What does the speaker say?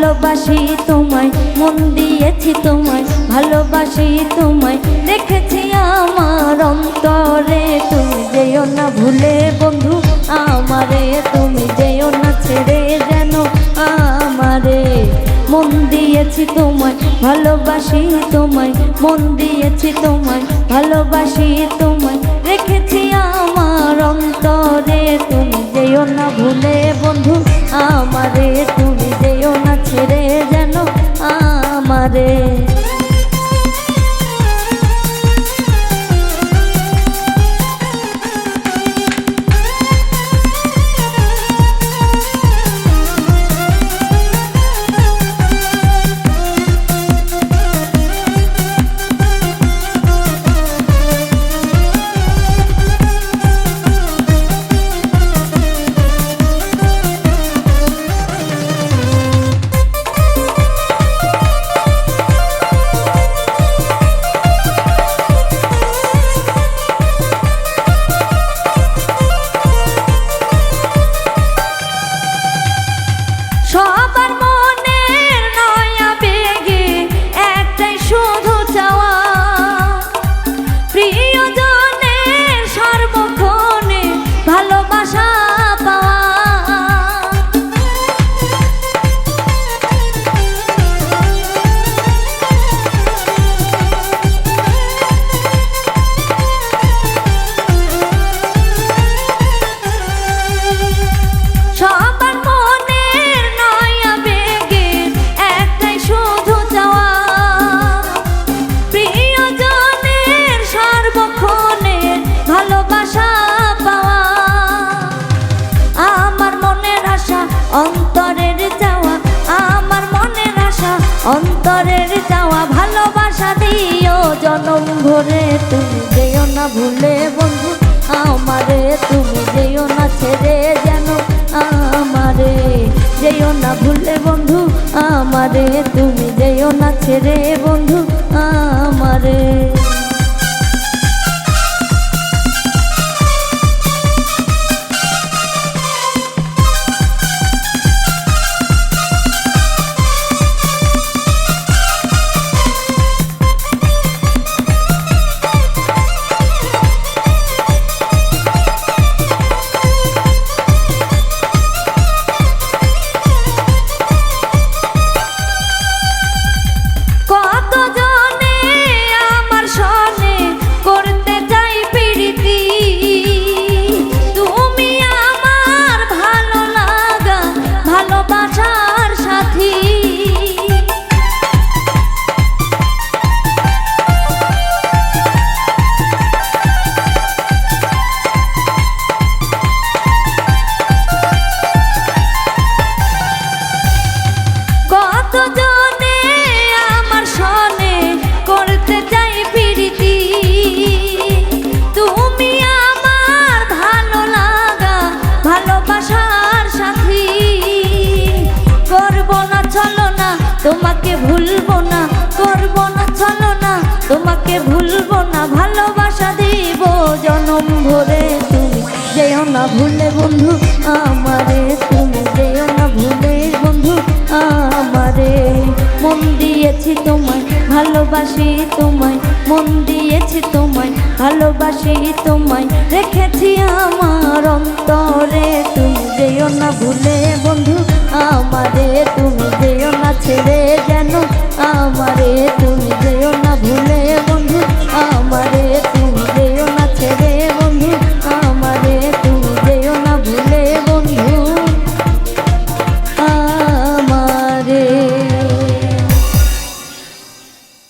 ভালোবাসি তোমায়, মন দিয়েছি তোমায়, ভালোবাসি তোমায়, রেখেছি আমার অন্তরে। তুমি যেও না ভুলে বন্ধু আমারে, তুমি যেও না ছেড়ে যেন আমারে। মন দিয়েছি তোমায়, ভালোবাসি তোমায়, মন দিয়েছি তোমায়, ভালোবাসি তোমায়, রেখেছি আমার অন্তরে। তুমি যেও না ভুলে বন্ধু আমারে, তুমি যেও না ছেড়ে যেন আমারে। সবার মনের নয়া বেগে একটাই শুধু চাওয়া, প্রিয়জনের সর্বক্ষণে ভালোবাসা পাওয়া। সবার মনের নয়া বেগে একটাই শুধু চাওয়া, প্রিয়জনের সর্বক্ষণে ভালোবাসা পাওয়া। আমার মনের আশা অন্তরের চাওয়া, আমার মনের আশা অন্তরের চাওয়া, ভালোবাসা দিও জনম ভরে। তুমি যেও না ভুলে বন্ধু আমারে, তুমি যেও না ছেড়ে যেন আমারে। যেও না ভুলে বন্ধু আমারে, তুমি যেও না ছেড়ে বন্ধু আমারে। তোমাকে ভুলবো না, করবো না ছলনা, তোমাকে ভুলবো না, ভালোবাসা দিব জনম ভরে। তুমি যেও না ভুলে বন্ধু আমারে, তুমি যেও না ভুলে বন্ধু আমারে। মন দিয়েছি তোমায়, ভালোবাসি তোমায়, মন দিয়েছি তোমায়, ভালোবাসি তোমায়, রেখেছি আমার অন্তরে। তুমি যেও না ভুলে বন্ধু আমারে, তুমি যেও না ছেড়ে যেন আমারে।